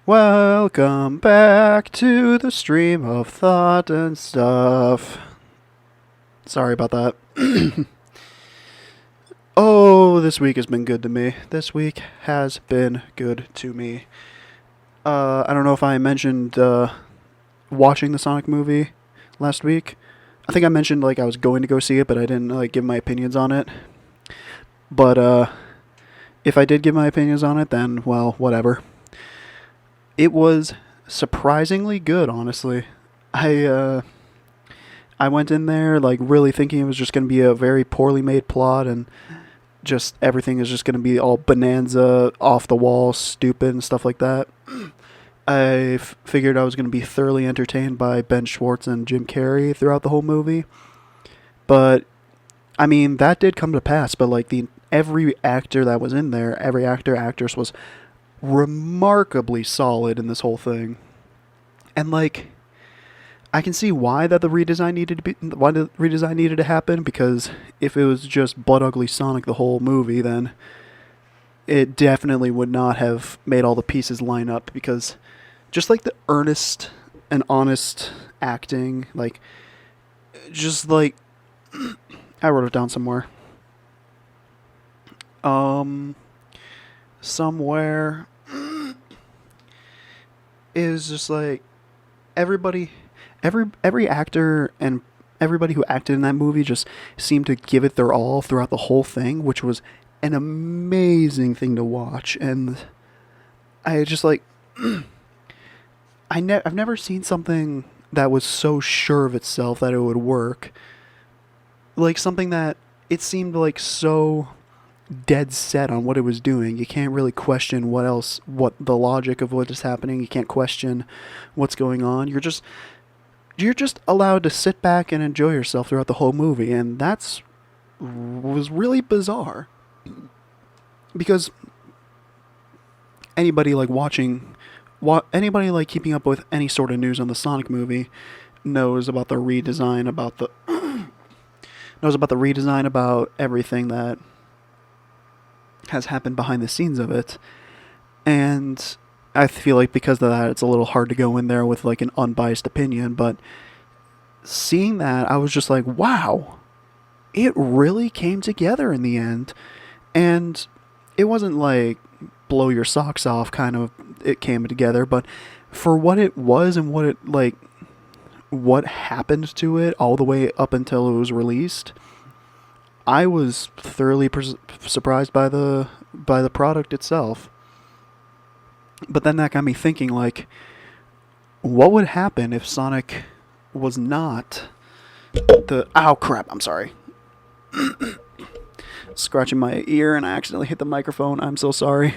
Welcome back to the stream of thought and stuff. Sorry about that. Oh, this week has been good to me. This week has been good to me. I don't know if I mentioned watching the Sonic movie last week. I think I mentioned like I was going to go see it, but I didn't like give my opinions on it. But if I did give my opinions on it, then well, whatever. It was surprisingly good, honestly. I uh, I went in there like really thinking it was just going to be a very poorly made plot and just everything is just going to be all bonanza, off the wall, stupid and stuff like that. Figured I was going to be thoroughly entertained by Ben Schwartz and Jim Carrey throughout the whole movie, but I mean that did come to pass. But like the every actor that was in there, every actor actress was remarkably solid in this whole thing, and like I can see why the redesign needed to happen, because if it was just butt ugly Sonic the whole movie, then it definitely would not have made all the pieces line up, because just like the earnest and honest acting, like just like I wrote it down somewhere. Um Somewhere is just like everybody every actor and everybody who acted in that movie just seemed to give it their all throughout the whole thing, which was an amazing thing to watch. And I just like I've never seen something that was so sure of itself that it would work. Like something that it seemed like so dead set on what it was doing. You can't really question what the logic of what is happening. You can't question what's going on. You're just allowed to sit back and enjoy yourself throughout the whole movie, and that's was really bizarre, because anybody like anybody like keeping up with any sort of news on the Sonic movie knows about the redesign, about everything that has happened behind the scenes of it. And I feel like because of that, it's a little hard to go in there with like an unbiased opinion. But seeing that, I was just like, wow, it really came together in the end. And it wasn't like blow your socks off kind of it came together, but for what it was and what happened to it all the way up until it was released, I was thoroughly surprised by the product itself. But then that got me thinking, like, what would happen if Sonic was not the... Ow, crap, I'm sorry. Scratching my ear and I accidentally hit the microphone. I'm so sorry.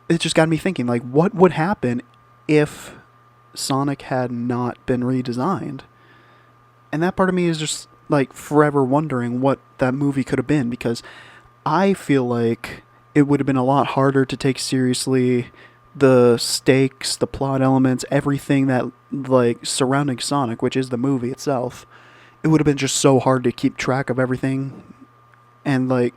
It just got me thinking, like, what would happen if Sonic had not been redesigned? And that part of me is just, like, forever wondering what that movie could have been, because I feel like it would have been a lot harder to take seriously the stakes, the plot elements, everything that like surrounding Sonic, which is the movie itself. It would have been just so hard to keep track of everything, and like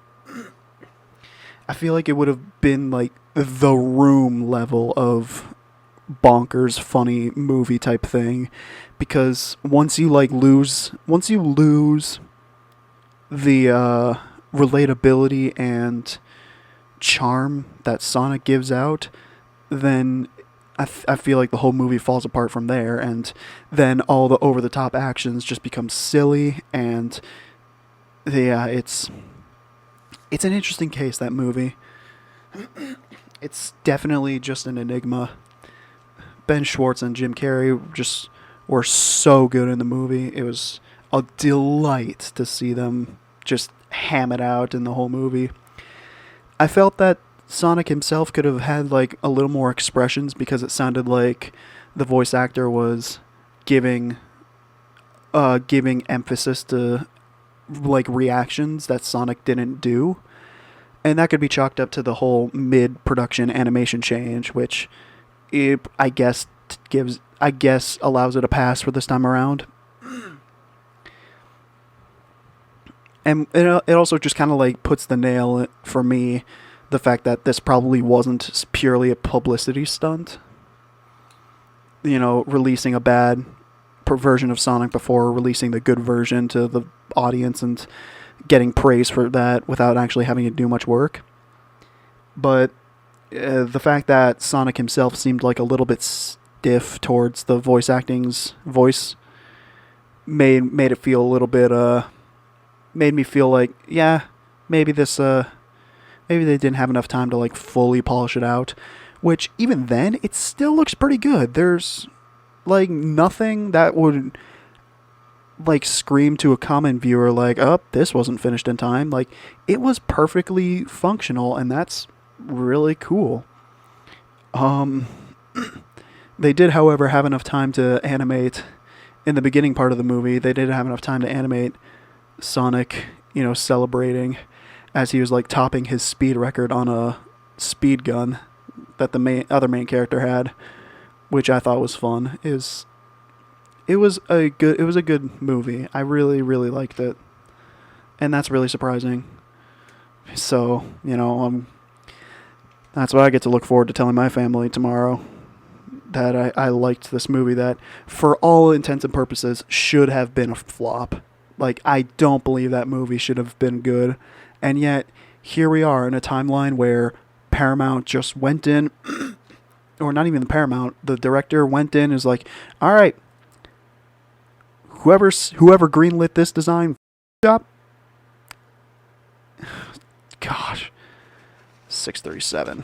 I feel like it would have been like the Room level of bonkers funny movie type thing, because once you lose the relatability and charm that Sonic gives out, then I feel like the whole movie falls apart from there, and then all the over the top actions just become silly. And yeah, it's an interesting case, that movie. It's definitely just an enigma. Ben Schwartz and Jim Carrey just were so good in the movie. It was a delight to see them just ham it out in the whole movie. I felt that Sonic himself could have had like a little more expressions, because it sounded like the voice actor was giving giving emphasis to like reactions that Sonic didn't do. And that could be chalked up to the whole mid-production animation change, which I guess allows it a pass for this time around. And it also just kind of like puts the nail for me the fact that this probably wasn't purely a publicity stunt. You know, releasing a bad version of Sonic before releasing the good version to the audience and getting praise for that without actually having to do much work. But the fact that Sonic himself seemed like a little bit stiff towards the voice made it feel a little bit made me feel like, yeah, maybe maybe they didn't have enough time to like fully polish it out, which even then it still looks pretty good. There's like nothing that would like scream to a common viewer like, oh, this wasn't finished in time. Like, it was perfectly functional, and that's really cool. They did, however, have enough time to animate in the beginning part of the movie. They did have enough time to animate Sonic, you know, celebrating as he was like topping his speed record on a speed gun that the other main character had, which I thought was fun. It was a good movie. I really, really liked it, and that's really surprising. So, you know, that's what I get to look forward to telling my family tomorrow, that I liked this movie that, for all intents and purposes, should have been a flop. Like, I don't believe that movie should have been good, and yet here we are in a timeline where Paramount just went in, or not even the Paramount, the director went in and is like, all right, whoever greenlit this design, job. Gosh, 6:37.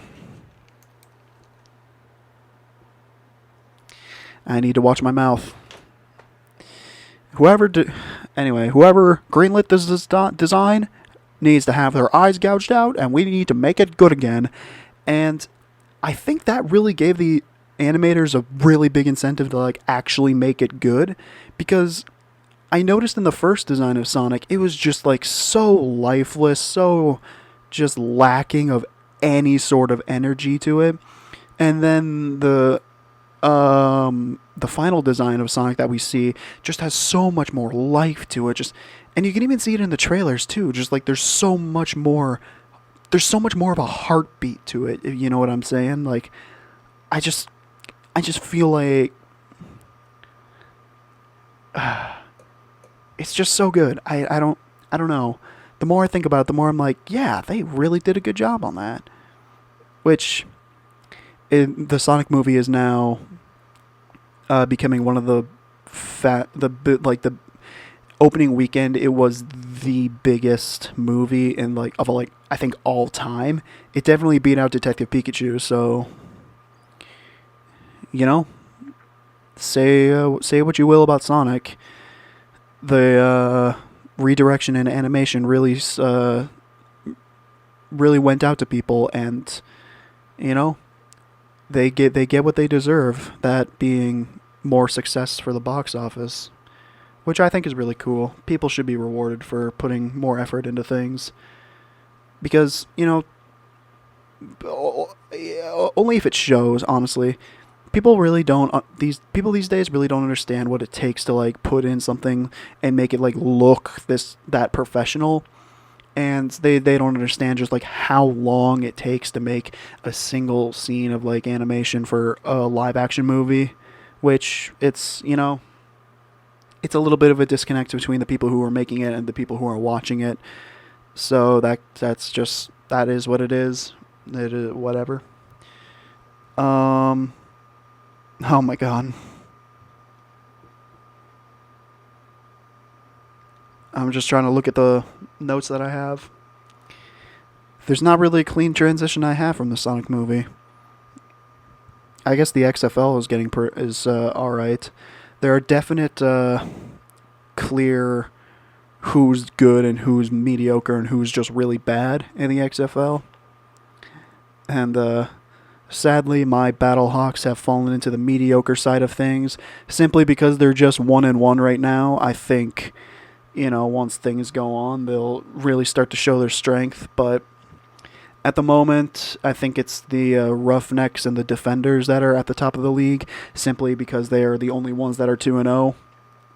I need to watch my mouth. Whoever greenlit this design needs to have their eyes gouged out, and we need to make it good again. And I think that really gave the animators a really big incentive to like actually make it good, because I noticed in the first design of Sonic, it was just like so lifeless, so just lacking of any sort of energy to it. And then the final design of Sonic that we see just has so much more life to it. And you can even see it in the trailers too. Just like there's so much more of a heartbeat to it. You know what I'm saying? Like, I just feel like it's just so good. I don't know. The more I think about it, the more I'm like, yeah, they really did a good job on that. Which, the Sonic movie is now becoming one of the opening weekend. It was the biggest movie in I think all time. It definitely beat out Detective Pikachu. So, you know, say what you will about Sonic, the redirection in animation really went out to people, and you know, they get what they deserve, that being more success for the box office, which I think is really cool. People should be rewarded for putting more effort into things, because, you know, only if it shows, honestly. People really don't, people these days really don't understand what it takes to like put in something and make it like look that professional. And they don't understand just like how long it takes to make a single scene of like animation for a live action movie, which it's, you know, it's a little bit of a disconnect between the people who are making it and the people who are watching it. So that is what it is. It is whatever. Oh my god. I'm just trying to look at the notes that I have. There's not really a clean transition I have from the Sonic movie. I guess the XFL is all right. There are definite clear who's good and who's mediocre and who's just really bad in the XFL. And sadly, my Battlehawks have fallen into the mediocre side of things simply because they're just 1-1 right now. I think, you know, once things go on, they'll really start to show their strength. But at the moment, I think it's the Roughnecks and the Defenders that are at the top of the league, simply because they are the only ones that are 2-0.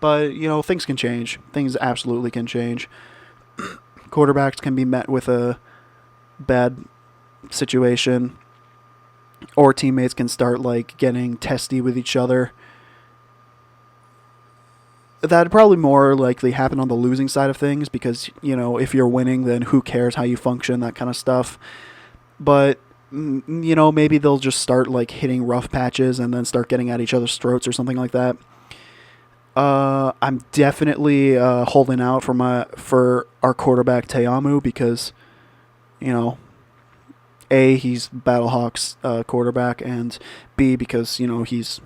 But, you know, things can change. Things absolutely can change. Quarterbacks can be met with a bad situation, or teammates can start like getting testy with each other. That'd probably more likely happen on the losing side of things because, if you're winning, then who cares how you function, that kind of stuff. But, maybe they'll just start like hitting rough patches and then start getting at each other's throats or something like that. I'm definitely holding out for our quarterback Teamu because, A, he's Battlehawks quarterback, and B, because, he's,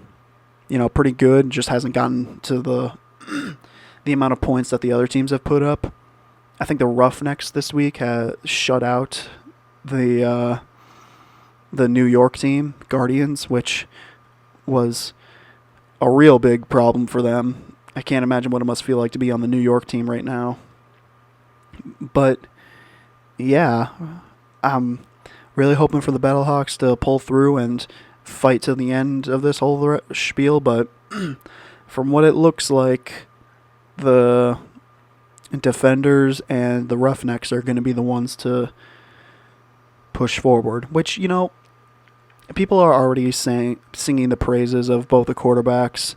pretty good, just hasn't gotten to the amount of points that the other teams have put up. I think the Roughnecks this week has shut out the New York team, Guardians, which was a real big problem for them. I can't imagine what it must feel like to be on the New York team right now. But, yeah, I'm really hoping for the Battlehawks to pull through and fight to the end of this whole spiel, but from what it looks like, the Defenders and the Roughnecks are going to be the ones to push forward, which, people are already singing the praises of both the quarterbacks,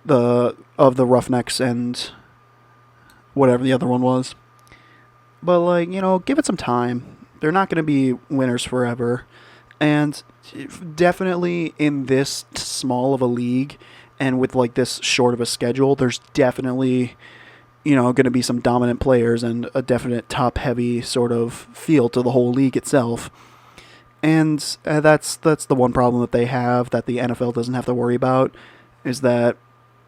of the Roughnecks and whatever the other one was. But, give it some time. They're not going to be winners forever. And definitely in this small of a league and with, this short of a schedule, there's definitely, going to be some dominant players and a definite top-heavy sort of feel to the whole league itself. And that's the one problem that they have that the NFL doesn't have to worry about, is that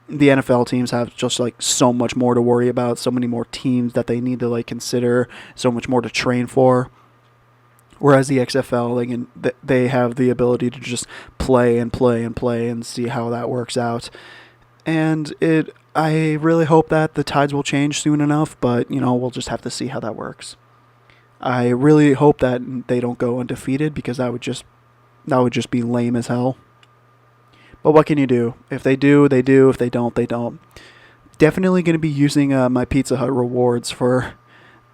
the NFL teams have just so much more to worry about, so many more teams that they need to consider, so much more to train for. Whereas the XFL, they have the ability to just play and play and play and see how that works out. And I really hope that the tides will change soon enough, but we'll just have to see how that works. I really hope that they don't go undefeated because that would just be lame as hell. But what can you do? If they do, they do. If they don't, they don't. Definitely going to be using my Pizza Hut rewards for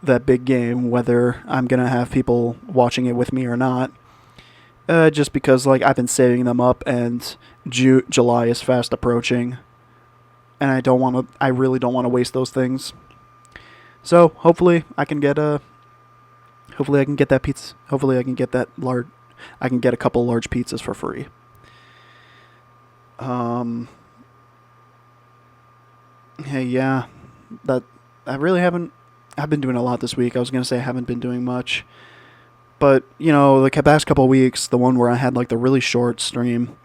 that big game, whether I'm going to have people watching it with me or not. Just because I've been saving them up and July is fast approaching. And I really don't want to waste those things. So hopefully I can get that pizza. Hopefully I can get a couple large pizzas for free. Hey, yeah, that I really haven't. I've been doing a lot this week. I was gonna say I haven't been doing much, but the past couple of weeks, the one where I had the really short stream,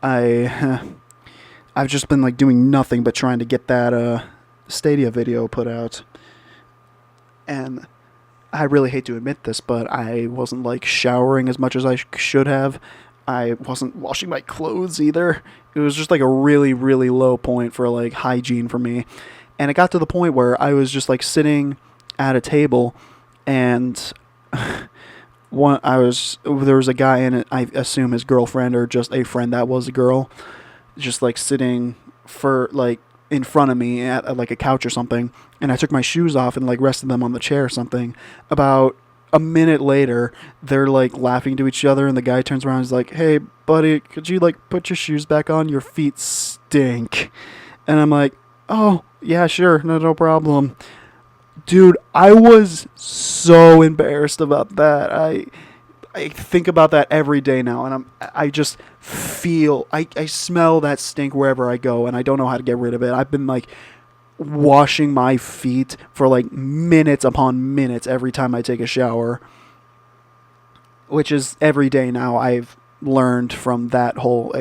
I've just been doing nothing but trying to get that Stadia video put out, and I really hate to admit this, but I wasn't showering as much as I should have. I wasn't washing my clothes either. It was just a really, really low point for hygiene for me. And it got to the point where I was just sitting at a table and there was a guy in it, I assume his girlfriend or just a friend that was a girl, just sitting in front of me at a couch or something. And I took my shoes off and rested them on the chair or something. About a minute later, they're laughing to each other, and the guy turns around and is like, "Hey, buddy, could you put your shoes back on? Your feet stink." And I'm like, "Oh, yeah, sure, no problem." Dude, I was so embarrassed about that. I think about that every day now, and I just feel, I smell that stink wherever I go, and I don't know how to get rid of it. I've been washing my feet for minutes upon minutes every time I take a shower, which is every day now. I've learned from that whole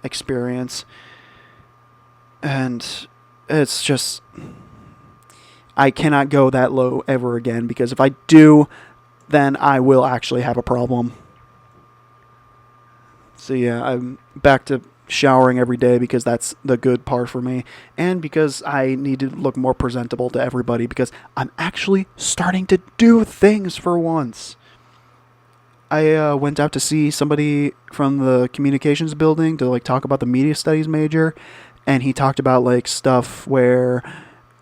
experience, and it's just, I cannot go that low ever again, because if I do, then I will actually have a problem. So yeah, I'm back to showering every day because that's the good part for me, and because I need to look more presentable to everybody, because I'm actually starting to do things for once. I went out to see somebody from the communications building to talk about the media studies major, and he talked about stuff where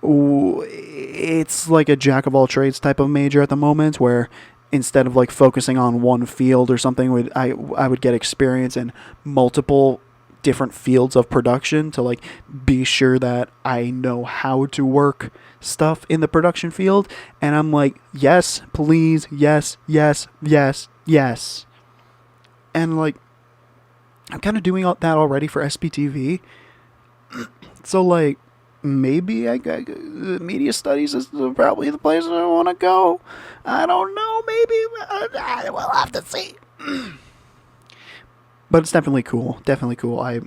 it's a jack of all trades type of major at the moment, where instead of like focusing on one field or something, I would get experience in multiple different fields of production to like be sure that I know how to work stuff in the production field. And I'm like, yes, please, yes, yes, yes, yes. And like, I'm kind of doing that already for SPTV. So like, maybe media studies is probably the place I want to go. I don't know. Maybe we'll have to see. But it's definitely cool. Definitely cool. I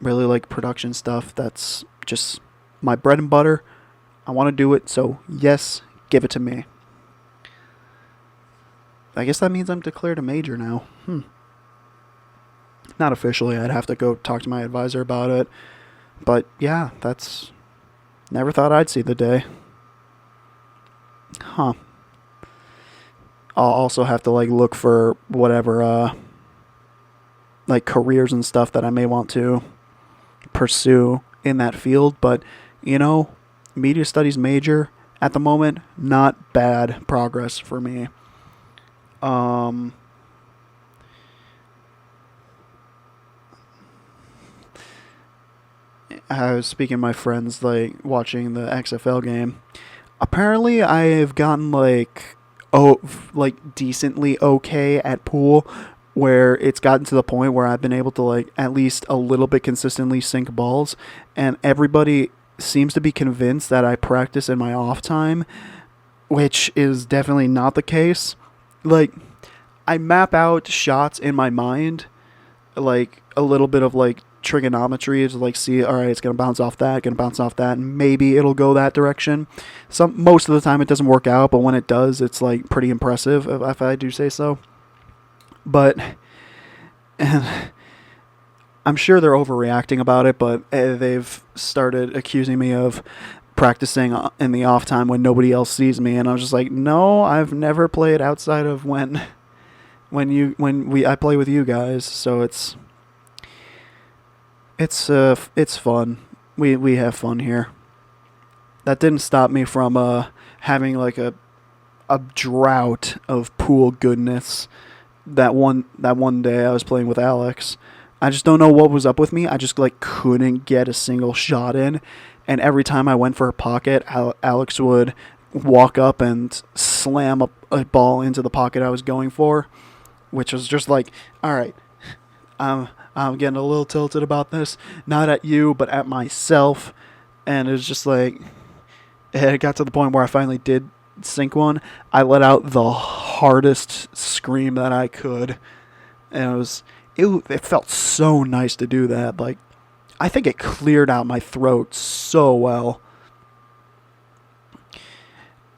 really like production stuff. That's just my bread and butter. I want to do it. So yes, give it to me. I guess that means I'm declared a major now. Not officially. I'd have to go talk to my advisor about it. But yeah, that's... Never thought I'd see the day. Huh. I'll also have to like look for whatever like careers and stuff that I may want to pursue in that field. But, you know, media studies major at the moment, not bad progress for me. I was speaking to my friends, like, watching the XFL game. Apparently, I have gotten, like, decently okay at pool, where it's gotten to the point where I've been able to, like, at least a little bit consistently sink balls, and everybody seems to be convinced that I practice in my off time, which is definitely not the case. Like, I map out shots in my mind, like, a little bit of, like, trigonometry to like see, all right, it's gonna bounce off that, and maybe it'll go that direction. Most of the time it doesn't work out, but when it does, it's like pretty impressive, if I do say so. But and I'm sure they're overreacting about it, but they've started accusing me of practicing in the off time when nobody else sees me, and I was just like, no, I've never played outside of when I play with you guys, so it's fun. We have fun here. That didn't stop me from having like a drought of pool goodness. That one day I was playing with Alex. I just don't know what was up with me. I just like couldn't get a single shot in, and every time I went for a pocket, Alex would walk up and slam a ball into the pocket I was going for, which was just like, all right, I'm getting a little tilted about this. Not at you, but at myself. And it was just like, it got to the point where I finally did sink one. I let out the hardest scream that I could. And it felt so nice to do that. Like, I think it cleared out my throat so well.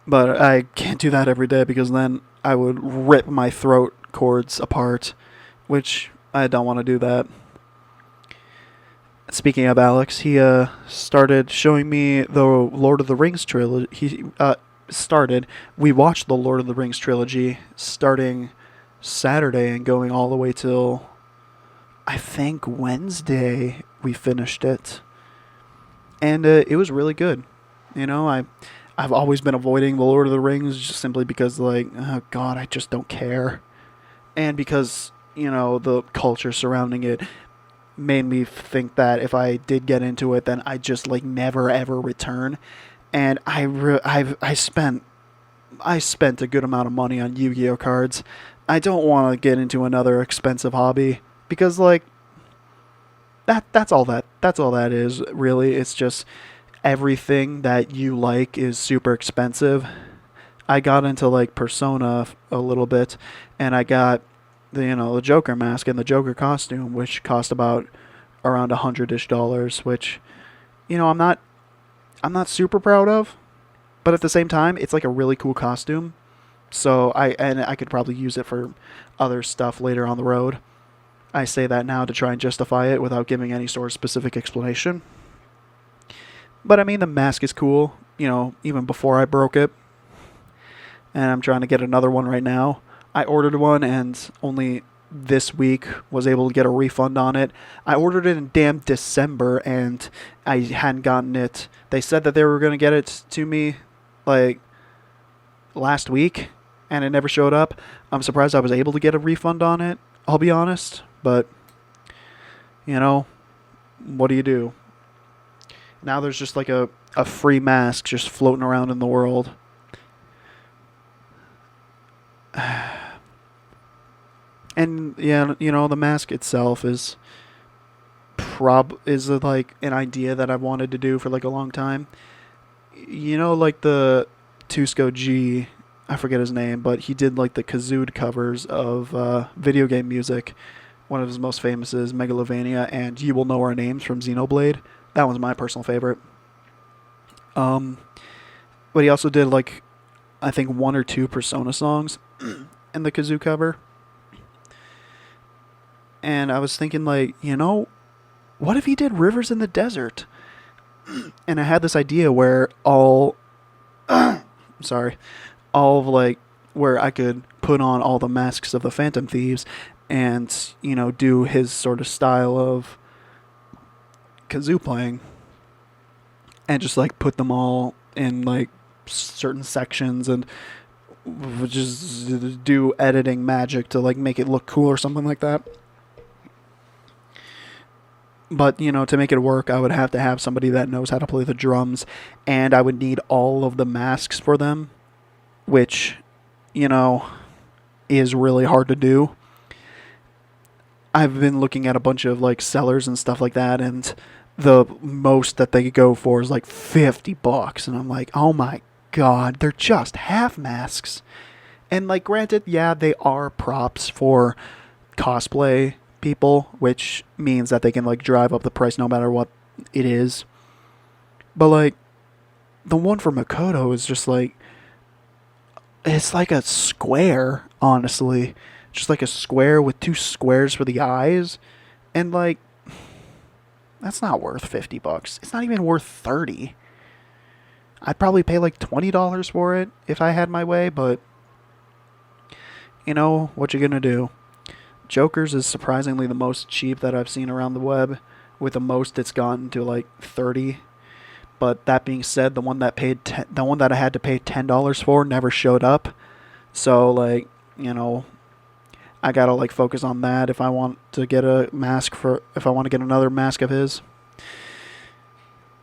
But I can't do that every day because then I would rip my throat cords apart, which... I don't want to do that. Speaking of Alex, he started showing me the Lord of the Rings trilogy. We watched the Lord of the Rings trilogy starting Saturday and going all the way till, I think, Wednesday we finished it. And it was really good. You know, I've always been avoiding the Lord of the Rings just simply because, like, oh God, I just don't care. And because... you know, the culture surrounding it made me think that if I did get into it, then I'd just like never ever return. And I spent a good amount of money on Yu-Gi-Oh cards. I don't want to get into another expensive hobby because like that's all that is really. It's just everything that you like is super expensive. I got into like Persona a little bit, and I got the Joker mask and the Joker costume, which cost about around $100-ish, which, I'm not super proud of, but at the same time, it's like a really cool costume. So I could probably use it for other stuff later on the road. I say that now to try and justify it without giving any sort of specific explanation. But I mean, the mask is cool, even before I broke it. And I'm trying to get another one right now. I ordered one and only this week was able to get a refund on it. I ordered it in damn December and I hadn't gotten it. They said that they were going to get it to me like last week, and it never showed up. I'm surprised I was able to get a refund on it, I'll be honest. But, you know, what do you do? Now there's just like a free mask just floating around in the world. And yeah, the mask itself is like an idea that I've wanted to do for like a long time. Like the Tusco G, I forget his name, but he did like the kazoo covers of video game music. One of his most famous is Megalovania and You Will Know Our Names from Xenoblade. That one's my personal favorite. Um, but he also did like I think one or two Persona songs in the kazoo cover. And I was thinking like, what if he did Rivers in the Desert? And I had this idea where sorry, all of like where I could put on all the masks of the Phantom Thieves and, do his sort of style of kazoo playing and just like put them all in like certain sections and just do editing magic to like make it look cool or something like that. But, to make it work, I would have to have somebody that knows how to play the drums, and I would need all of the masks for them, which, is really hard to do. I've been looking at a bunch of, like, sellers and stuff like that, and the most that they go for is, like, $50, and I'm like, oh my god, they're just half masks. And, like, granted, yeah, they are props for cosplay people, which means that they can like drive up the price no matter what it is. But like the one for Makoto is just like it's like a square, honestly. Just like a square with two squares for the eyes. And like that's not worth $50. It's not even worth 30. I'd probably pay like $20 for it if I had my way, but what you gonna do? Joker's is surprisingly the most cheap that I've seen around the web. With the most, it's gotten to like 30. But that being said, the one that I had to pay $10 for never showed up. So like, I gotta like focus on that if I want to get if I want to get another mask of his.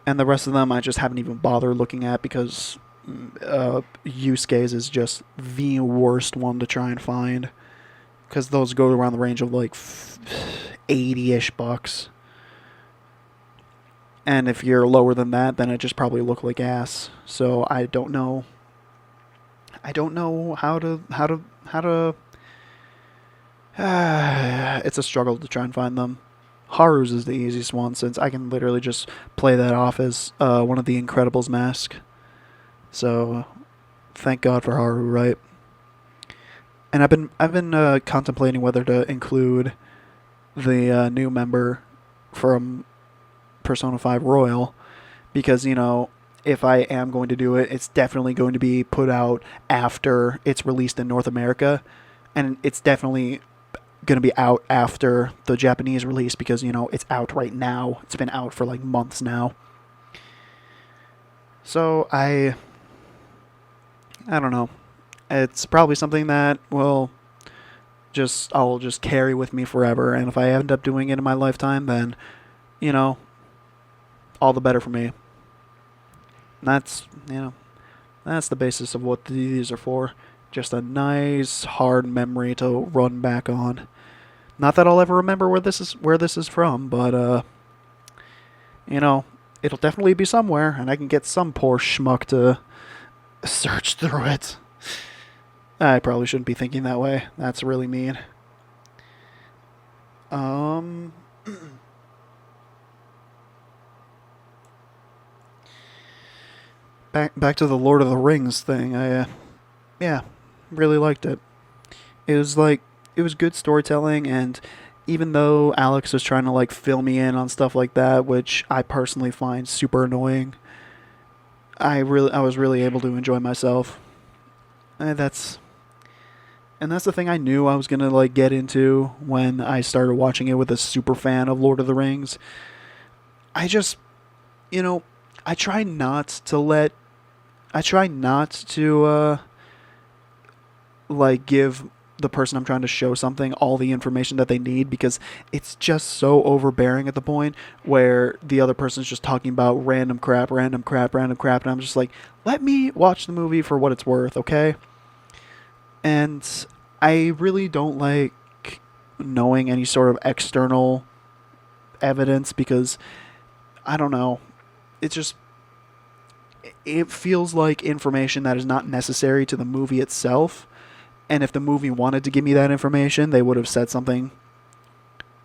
And the rest of them I just haven't even bothered looking at because Yusuke's is just the worst one to try and find. Because those go around the range of like 80-ish bucks. And if you're lower than that, then it just probably look like ass. So I don't know. I don't know how to. It's a struggle to try and find them. Haru's is the easiest one since I can literally just play that off as one of the Incredibles mask. So thank God for Haru, right? And I've been contemplating whether to include the new member from Persona 5 Royal because if I am going to do it, it's definitely going to be put out after it's released in North America, and it's definitely going to be out after the Japanese release because it's out right now. It's been out for like months now. So I don't know. It's probably something that I'll just carry with me forever. And if I end up doing it in my lifetime, then, all the better for me. And that's the basis of what these are for. Just a nice, hard memory to run back on. Not that I'll ever remember where this is from, but, it'll definitely be somewhere, and I can get some poor schmuck to search through it. I probably shouldn't be thinking that way. That's really mean. Back to the Lord of the Rings thing. I really liked it. It was good storytelling, and even though Alex was trying to like fill me in on stuff like that, which I personally find super annoying, I was really able to enjoy myself. And that's the thing I knew I was gonna like get into when I started watching it with a super fan of Lord of the Rings. I just, I try not to like give the person I'm trying to show something all the information that they need, because it's just so overbearing at the point where the other person's just talking about random crap, random crap, random crap, and I'm just like, let me watch the movie for what it's worth, okay? And I really don't like knowing any sort of external evidence, because I don't know, it's just, it feels like information that is not necessary to the movie itself. And if the movie wanted to give me that information, they would have said something.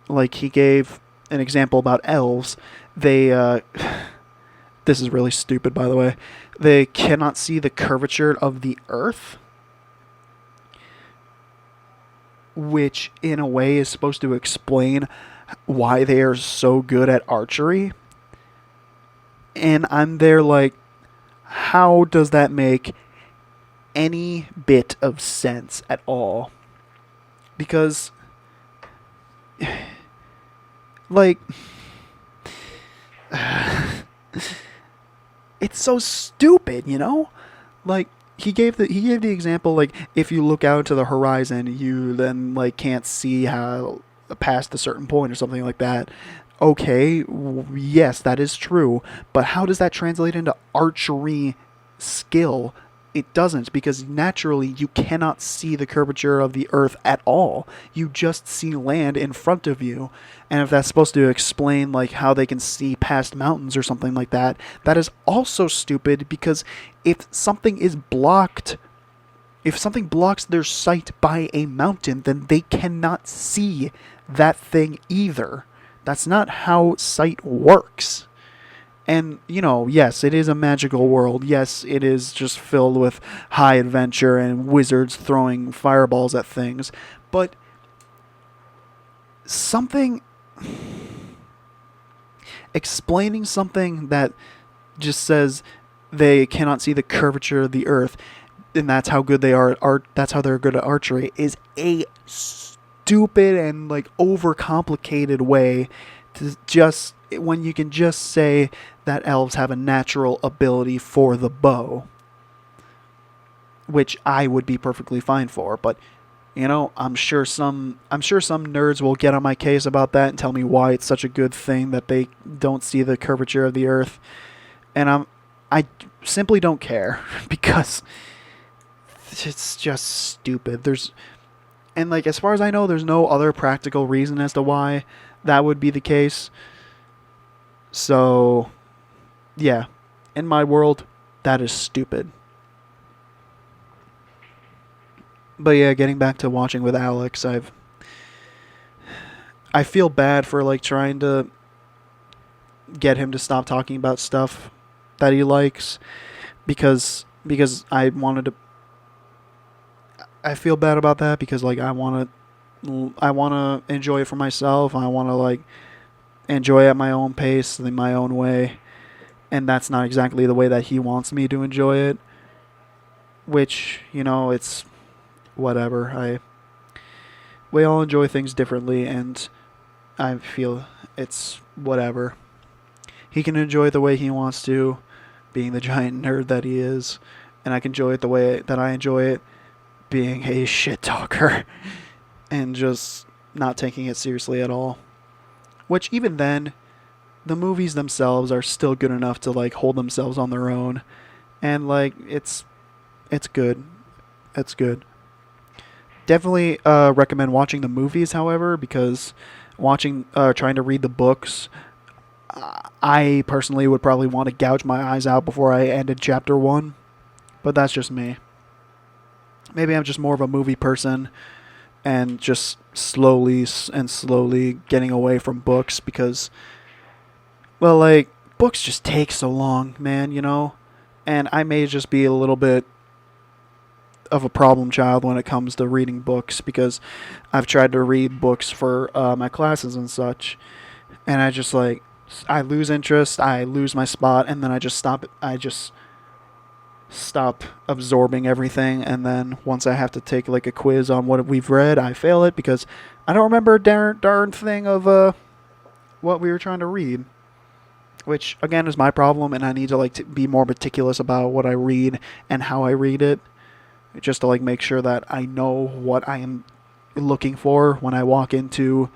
Like he gave an example about elves. They, this is really stupid, by the way. They cannot see the curvature of the earth, which in a way is supposed to explain why they are so good at archery. And I'm there like, how does that make any bit of sense at all? Because, like, it's so stupid, you know? Like, he gave the example, like, if you look out to the horizon, you then like can't see how past a certain point or something like that. Okay, yes, that is true, but how does that translate into archery skill? It doesn't, because naturally you cannot see the curvature of the earth at all. You just see land in front of you. And if that's supposed to explain like how they can see past mountains or something like that, that is also stupid, because if something is blocked, if something blocks their sight by a mountain, then they cannot see that thing either. That's not how sight works. And, you know, yes, it is a magical world. Yes, it is just filled with high adventure and wizards throwing fireballs at things. But something, explaining something that just says they cannot see the curvature of the earth, and that's how good they are, that's how they're good at archery, is a stupid and like overcomplicated way to just, when you can just say that elves have a natural ability for the bow, which I would be perfectly fine for. But you know, I'm sure some nerds will get on my case about that and tell me why it's such a good thing that they don't see the curvature of the earth, and I simply don't care because it's just stupid. And like, as far as I know, there's no other practical reason as to why that would be the case. So, yeah, in my world, that is stupid. But yeah, getting back to watching with Alex, I feel bad for like trying to get him to stop talking about stuff that he likes, because I feel bad about that, because like I want to enjoy it for myself. I want to like enjoy at my own pace, in my own way, and that's not exactly the way that he wants me to enjoy it. Which, you know, it's whatever. We all enjoy things differently, and I feel it's whatever. He can enjoy it the way he wants to, being the giant nerd that he is, and I can enjoy it the way that I enjoy it, being a shit talker and just not taking it seriously at all. Which, even then, the movies themselves are still good enough to like hold themselves on their own, and like it's good. It's good. Definitely recommend watching the movies, however, because trying to read the books, I personally would probably want to gouge my eyes out before I ended chapter one. But that's just me. Maybe I'm just more of a movie person, and just slowly getting away from books, because, well, like, books just take so long, man, you know? And I may just be a little bit of a problem child when it comes to reading books, because I've tried to read books for my classes and such, and I lose interest, I lose my spot, and then I just stop absorbing everything, and then once I have to take like a quiz on what we've read, I fail it because I don't remember a darn thing of what we were trying to read, which again is my problem, and I need to like to be more meticulous about what I read and how I read it. just to like make sure that I know what I am looking for when I walk into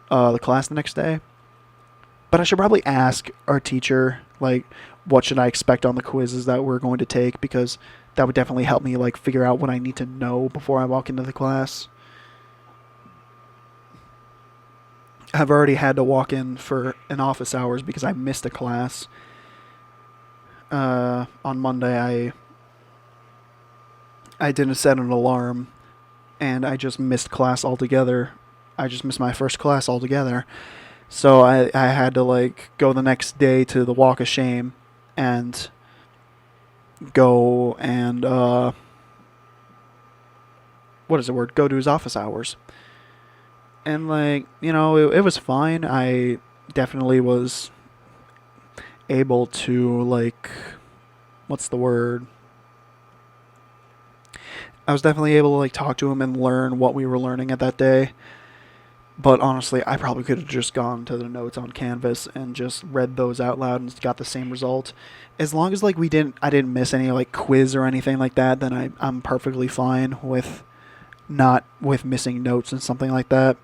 the class the next day. But I should probably ask our teacher, like, what should I expect on the quizzes that we're going to take, because that would definitely help me like figure out what I need to know before I walk into the class. I've already had to walk in for an office hours because I missed a class. On Monday, I didn't set an alarm, and I just missed class altogether. I just missed my first class altogether. So I had to like go the next day to the Walk of Shame and go and what is the word? Go to his office hours. And like, it was fine. I definitely was able to like, what's the word? I was definitely able to like talk to him and learn what we were learning at that day. But honestly, I probably could have just gone to the notes on Canvas and just read those out loud and got the same result. As long as like I didn't miss any like quiz or anything like that, then I'm perfectly fine with not with missing notes and something like that.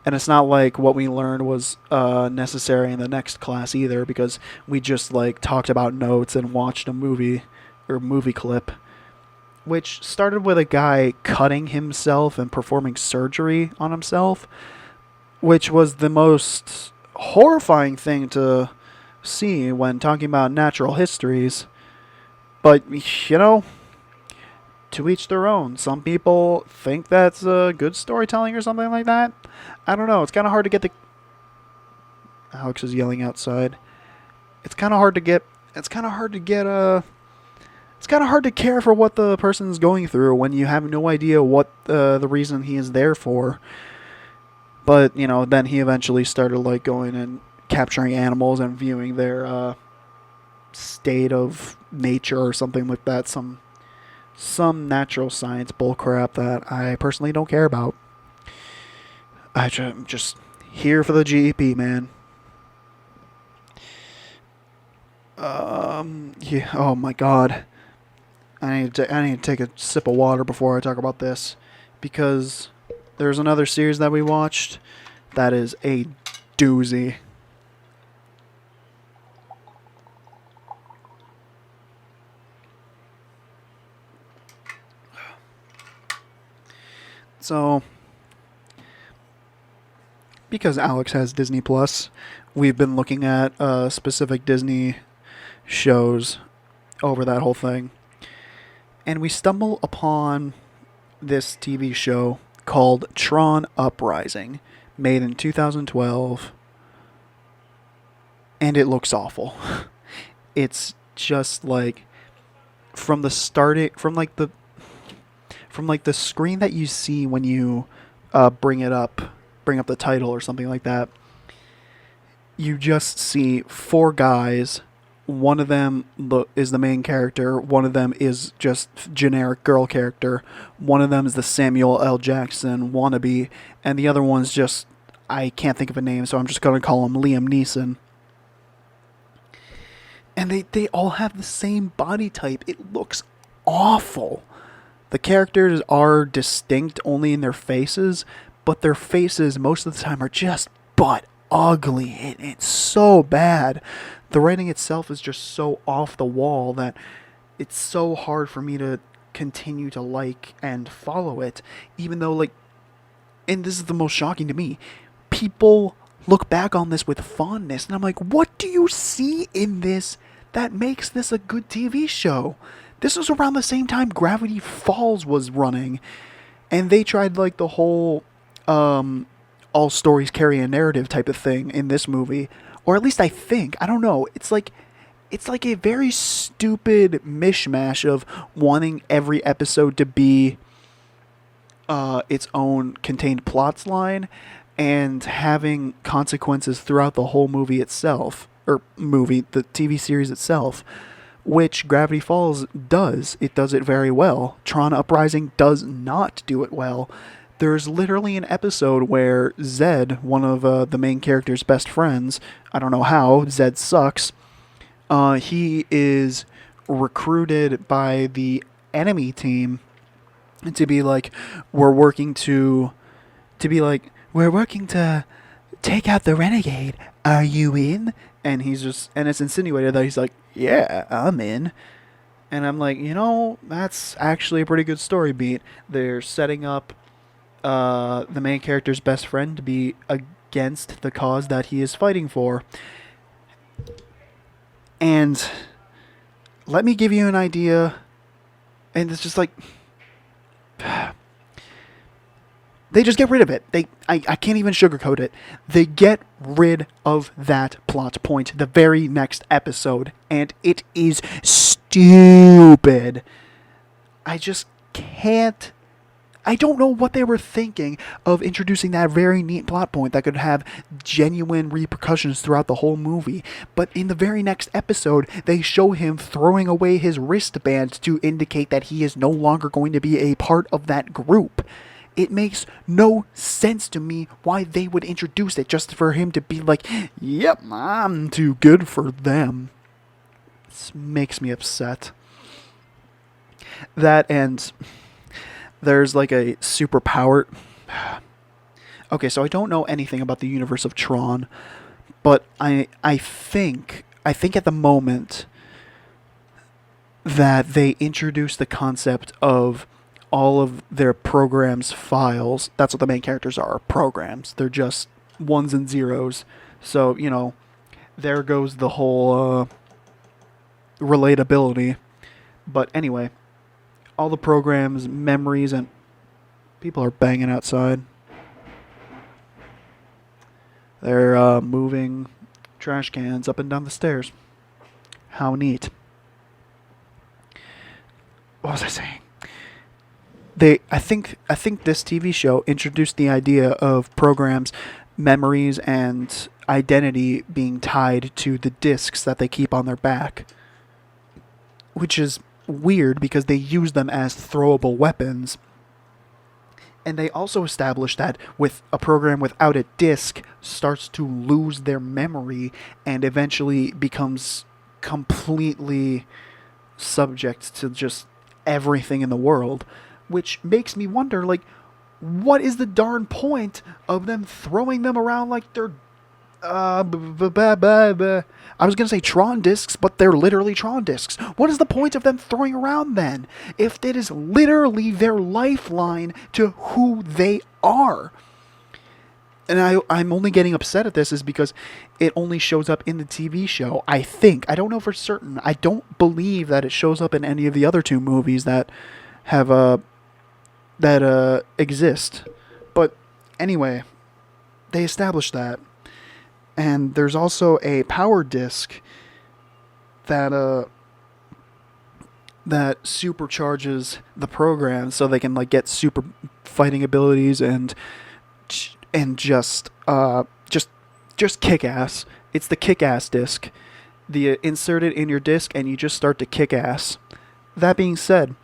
And it's not like what we learned was necessary in the next class either, because we just like talked about notes and watched a movie or movie clip, which started with a guy cutting himself and performing surgery on himself, which was the most horrifying thing to see when talking about natural histories. But, to each their own. Some people think that's good storytelling or something like that. I don't know. It's kind of hard to get the... Alex is yelling outside. It's kind of hard to get... It's kind of hard to care for what the person's going through when you have no idea what the reason he is there for. But, then he eventually started like going and capturing animals and viewing their state of nature or something like that. Some natural science bullcrap that I personally don't care about. I'm just here for the GEP, man. Yeah. Oh my God. I need to take a sip of water before I talk about this, because there's another series that we watched that is a doozy. So, because Alex has Disney Plus, we've been looking at specific Disney shows over that whole thing. And we stumble upon this TV show called Tron Uprising, made in 2012, and it looks awful. It's just like from the screen that you see when you bring up the title or something like that. You just see four guys. One of them is the main character. One of them is just generic girl character. One of them is the Samuel L. Jackson wannabe. And the other one's just, I can't think of a name, so I'm just going to call him Liam Neeson. And they all have the same body type. It looks awful. The characters are distinct only in their faces, but their faces most of the time are just butt ugly. It's so bad. The writing itself is just so off the wall that it's so hard for me to continue to like and follow it, even though, like, and this is the most shocking to me, people look back on this with fondness, and I'm like, what do you see in this that makes this a good TV show? This was around the same time Gravity Falls was running, and they tried like the whole all stories carry a narrative type of thing in this movie, or at least I think. I don't know. It's like a very stupid mishmash of wanting every episode to be its own contained plots line and having consequences throughout the whole movie itself, or the TV series itself, which Gravity Falls does. It does it very well. Tron Uprising does not do it well. There's literally an episode where Zed, one of the main character's best friends, I don't know how, Zed sucks, he is recruited by the enemy team to be like, we're working to be like, we're working to take out the renegade. Are you in? And he's just, and it's insinuated that he's like, yeah, I'm in. And I'm like, that's actually a pretty good story beat. They're setting up the main character's best friend to be against the cause that he is fighting for. And let me give you an idea. And it's just like, they just get rid of it. I can't even sugarcoat it. They get rid of that plot point the very next episode, and it is stupid. I just can't. I don't know what they were thinking of introducing that very neat plot point that could have genuine repercussions throughout the whole movie. But in the very next episode, they show him throwing away his wristband to indicate that he is no longer going to be a part of that group. It makes no sense to me why they would introduce it just for him to be like, yep, I'm too good for them. This makes me upset. That, and there's like a superpower. Okay, so I don't know anything about the universe of Tron, but I think at the moment that they introduced the concept of all of their programs' files. That's what the main characters are, programs. They're just ones and zeros. So, there goes the whole relatability. But anyway, all the programs, memories, and people are banging outside. They're moving trash cans up and down the stairs. How neat. What was I saying? I think this TV show introduced the idea of programs, memories, and identity being tied to the discs that they keep on their back, which is weird because they use them as throwable weapons. And they also established that with a program without a disc starts to lose their memory and eventually becomes completely subject to just everything in the world. Which makes me wonder, like, what is the darn point of them throwing them around like they're, I was going to say Tron discs, but they're literally Tron discs. What is the point of them throwing around then? If it is literally their lifeline to who they are. And I'm only getting upset at this is because it only shows up in the TV show, I think. I don't know for certain. I don't believe that it shows up in any of the other two movies that have, exist. But anyway, they established that. And there's also a power disc that supercharges the program so they can like get super fighting abilities and just kick ass. It's the kick ass disc. Insert it in your disc and you just start to kick ass. That being said,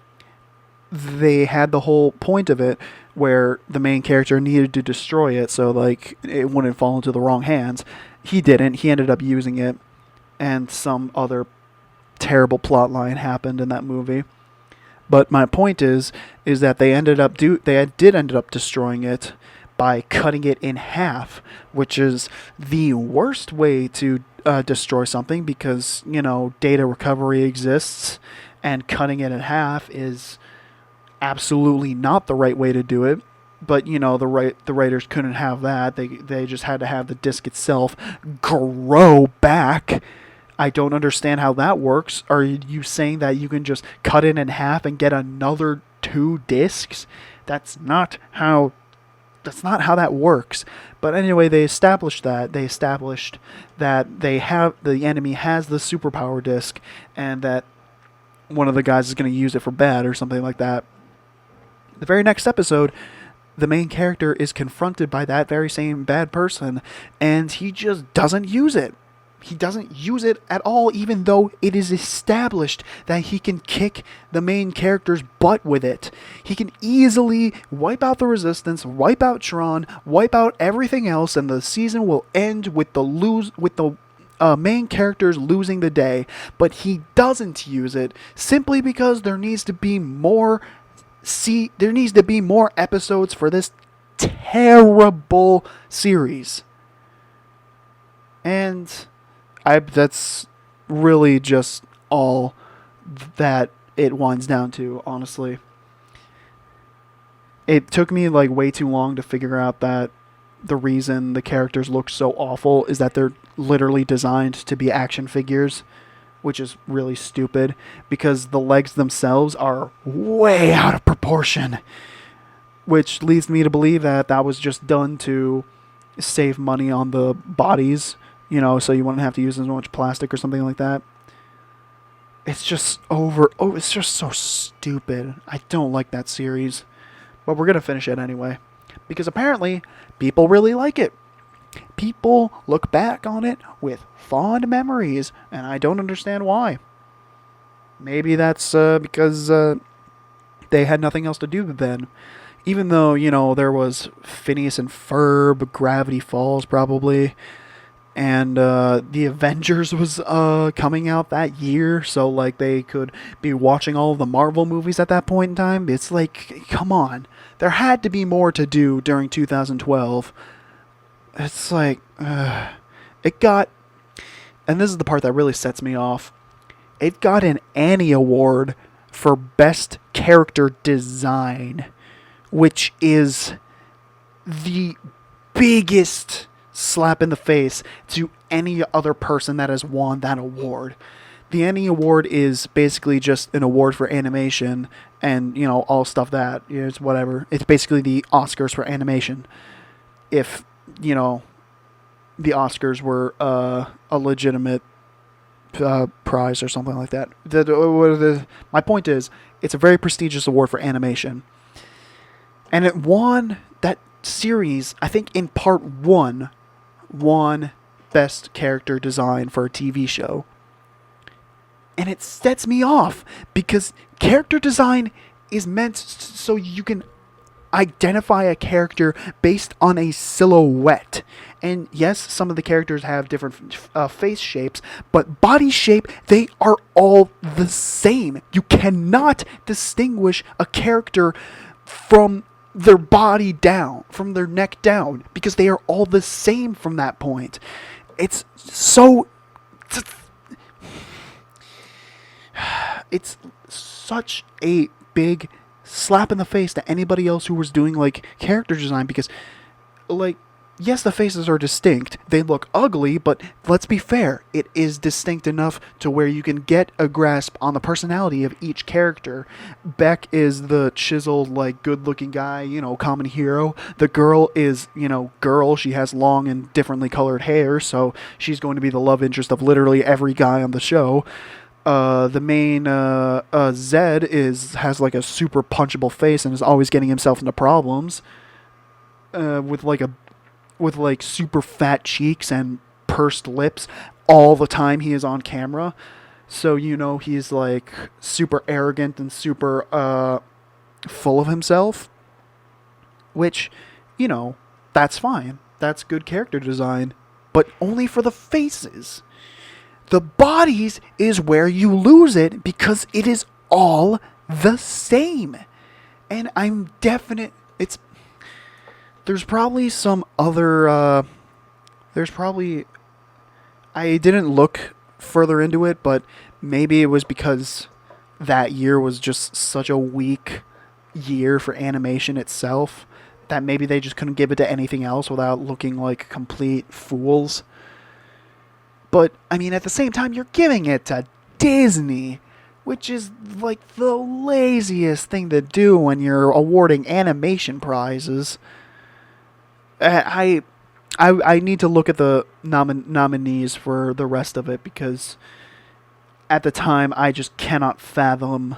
they had the whole point of it where the main character needed to destroy it so like it wouldn't fall into the wrong hands. He didn't. He ended up using it, and some other terrible plot line happened in that movie. But my point is that they did end up destroying it by cutting it in half, which is the worst way to destroy something because data recovery exists, and cutting it in half is absolutely not the right way to do it. But the writers couldn't have that. They just had to have the disc itself grow back. I don't understand how that works. Are you saying that you can just cut it in half and get another 2 discs? That's not how that works. But anyway, they established that. They established that the enemy has the superpower disc, and that one of the guys is going to use it for bad or something like that. The very next episode, the main character is confronted by that very same bad person, and he just doesn't use it. He doesn't use it at all, even though it is established that he can kick the main character's butt with it. He can easily wipe out the Resistance, wipe out Tron, wipe out everything else, and the season will end with the main characters losing the day. But he doesn't use it simply because there needs to be more See, there needs to be more episodes for this terrible series. And that's really just all that it winds down to, honestly. It took me like way too long to figure out that the reason the characters look so awful is that they're literally designed to be action figures, which is really stupid because the legs themselves are way out of proportion, which leads me to believe that that was just done to save money on the bodies, so you wouldn't have to use as much plastic or something like that. It's just it's just so stupid. I don't like that series. But we're going to finish it anyway. Because apparently, people really like it. People look back on it with fond memories, and I don't understand why. Maybe that's because they had nothing else to do then. Even though, there was Phineas and Ferb, Gravity Falls probably, and the Avengers was coming out that year, so like they could be watching all of the Marvel movies at that point in time. It's like, come on. There had to be more to do during 2012. It's like, it got, and this is the part that really sets me off, it got an Annie Award for Best Character Design, which is the biggest slap in the face to any other person that has won that award. The Annie Award is basically just an award for animation and, all stuff that, it's whatever. It's basically the Oscars for animation. If, the Oscars were a legitimate prize or something like that. My point is, it's a very prestigious award for animation. And it won that series, I think in part 1, won Best Character Design for a TV show. And it sets me off because character design is meant so you can identify a character based on a silhouette. And yes, some of the characters have different face shapes, but body shape, they are all the same. You cannot distinguish a character from their body down, from their neck down, because they are all the same from that point. It's so... It's such a big slap in the face to anybody else who was doing, like, character design, because, like, yes, the faces are distinct. They look ugly, but let's be fair. It is distinct enough to where you can get a grasp on the personality of each character. Beck is the chiseled, like, good-looking guy, common hero. The girl is, girl. She has long and differently colored hair, so she's going to be the love interest of literally every guy on the show. The main Zed has like a super punchable face and is always getting himself into problems. With super fat cheeks and pursed lips all the time he is on camera. So he's like super arrogant and super full of himself. Which, that's fine. That's good character design, but only for the faces. The bodies is where you lose it because it is all the same. And I'm definite... There's probably some other... I didn't look further into it, but maybe it was because that year was just such a weak year for animation itself that maybe they just couldn't give it to anything else without looking like complete fools. But, I mean, at the same time, you're giving it to Disney, which is, like, the laziest thing to do when you're awarding animation prizes. I need to look at the nominees for the rest of it, because at the time, I just cannot fathom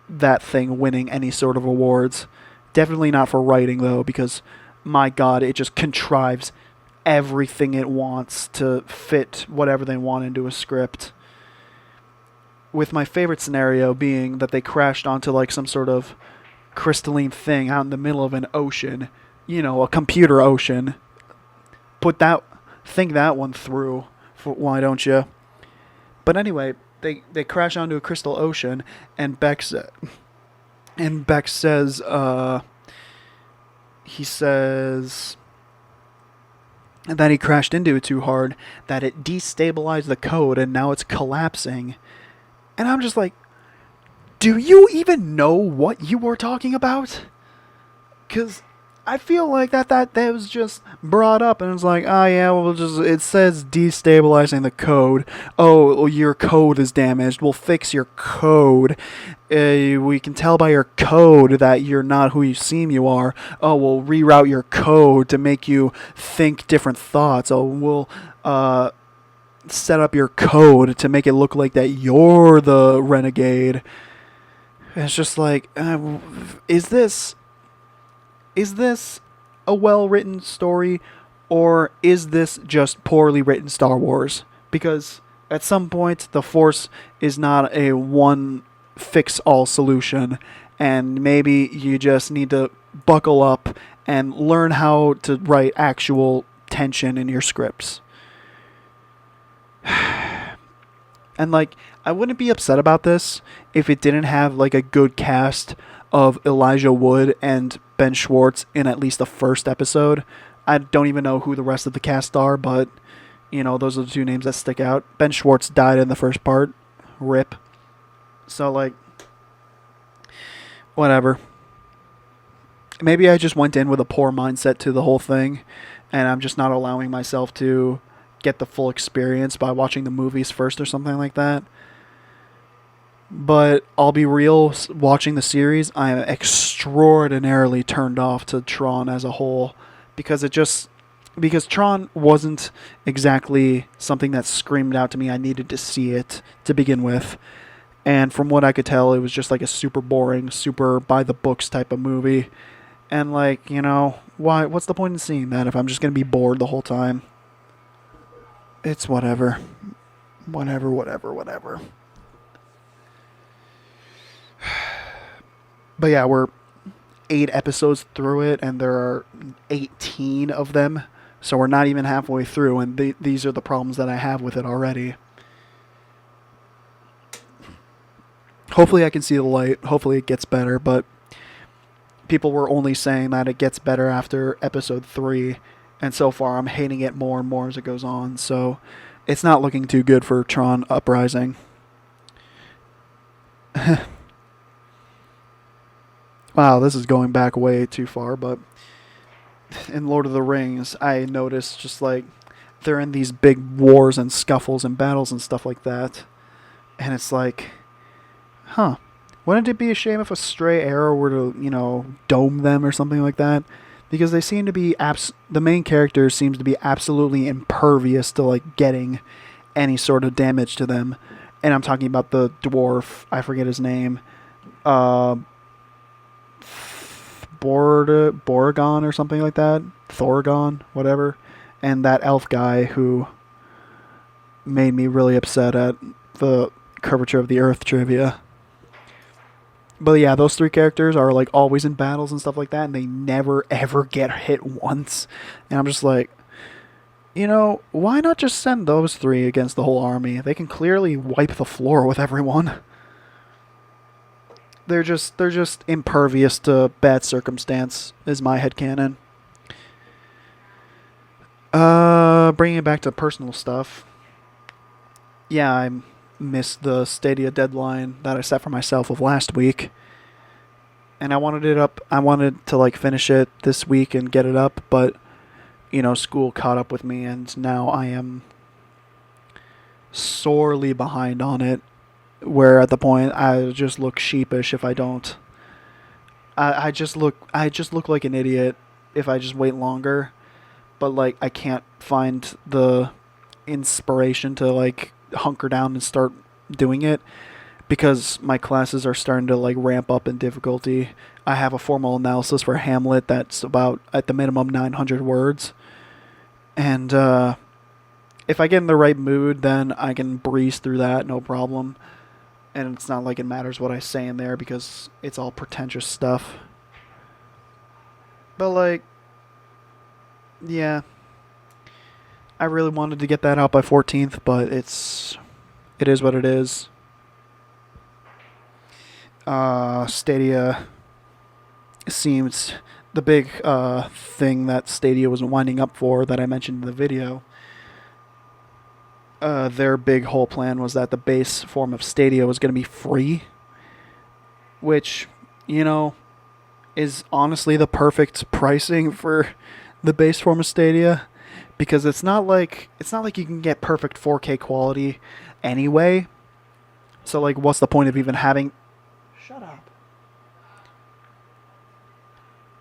that thing winning any sort of awards. Definitely not for writing, though, because, my God, it just contrives everything it wants to fit whatever they want into a script. With my favorite scenario being that they crashed onto, like, some sort of crystalline thing out in the middle of an ocean. A computer ocean. Think that one through. Why don't you? But anyway, they crash onto a crystal ocean, and Beck says, he says that he crashed into it too hard, that it destabilized the code, and now it's collapsing. And I'm just like, do you even know what you were talking about? Because I feel like that was just brought up, and it's like, oh yeah, well, just it says destabilizing the code. Oh, your code is damaged. We'll fix your code. We can tell by your code that you're not who you seem you are. Oh, we'll reroute your code to make you think different thoughts. Oh, we'll set up your code to make it look like that you're the renegade. And it's just like, is this a well-written story, or is this just poorly written Star Wars? Because at some point, the Force is not a one-fix-all solution, and maybe you just need to buckle up and learn how to write actual tension in your scripts. And, like, I wouldn't be upset about this if it didn't have, like, a good cast of Elijah Wood and Ben Schwartz in at least the first episode. I don't even know who the rest of the cast are, but, you know, those are the two names that stick out. Ben Schwartz died in the first part. RIP. So, like, whatever. Maybe I just went in with a poor mindset to the whole thing, and I'm just not allowing myself to get the full experience by watching the movies first or something like that. But I'll be real, watching the series, I am extraordinarily turned off to Tron as a whole, because Tron wasn't exactly something that screamed out to me I needed to see it to begin with. And from what I could tell, it was just like a super boring, super by the books type of movie. And, like, you know, what's the point in seeing that if I'm just going to be bored the whole time? It's whatever. Whatever. But yeah, we're 8 episodes through it, and there are 18 of them. So we're not even halfway through, and these are the problems that I have with it already. Hopefully I can see the light. Hopefully it gets better, but people were only saying that it gets better after episode 3, and so far I'm hating it more and more as it goes on. So it's not looking too good for Tron Uprising. Wow, this is going back way too far, but in Lord of the Rings, I noticed just like they're in these big wars and scuffles and battles and stuff like that. And it's like, wouldn't it be a shame if a stray arrow were to, you know, dome them or something like that? Because they seem to be, the main character seems to be absolutely impervious to, like, getting any sort of damage to them. And I'm talking about the dwarf, I forget his name, Borgon or something like that. Thorgon, whatever. And that elf guy who made me really upset at the Curvature of the Earth trivia. But yeah, those 3 characters are like always in battles and stuff like that, and they never ever get hit once. And I'm just like, you know, why not just send those 3 against the whole army? They can clearly wipe the floor with everyone. They're just impervious to bad circumstance, is my headcanon. Bringing it back to personal stuff. Yeah, I missed the Stadia deadline that I set for myself of last week. And I wanted to like finish it this week and get it up, but you know, school caught up with me, and now I am sorely behind on it. Where at the point I just look sheepish if I don't. I just look like an idiot if I just wait longer. But like I can't find the inspiration to like hunker down and start doing it because my classes are starting to like ramp up in difficulty. I have a formal analysis for Hamlet that's about at the minimum 900 words. And if I get in the right mood, then I can breeze through that, no problem. And it's not like it matters what I say in there because it's all pretentious stuff. But like, yeah. I really wanted to get that out by 14th, but it's It is what it is. Stadia seems the big thing that Stadia was winding up for that I mentioned in the video. Their big whole plan was that the base form of Stadia was going to be free, which, you know, is honestly the perfect pricing for the base form of Stadia, because it's not like you can get perfect 4K quality anyway. So like, what's the point of even having? Shut up.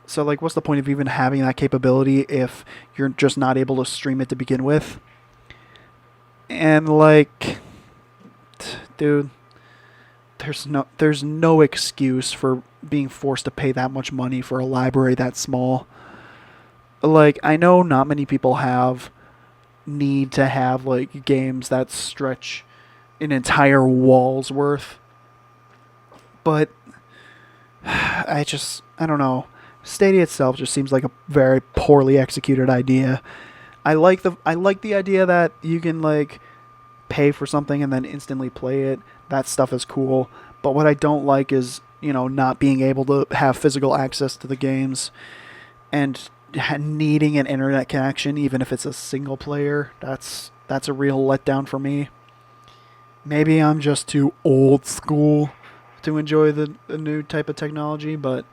So like, what's the point of even having that capability if you're just not able to stream it to begin with? And like, dude, there's no excuse for being forced to pay that much money for a library that small. Like, I know not many people need to have like games that stretch an entire wall's worth, but I don't know. Stadia itself just seems like a very poorly executed idea. I like the idea that you can like pay for something and then instantly play it. That stuff is cool. But what I don't like is, not being able to have physical access to the games and needing an internet connection, even if it's a single player. That's a real letdown for me. Maybe I'm just too old school to enjoy the new type of technology, but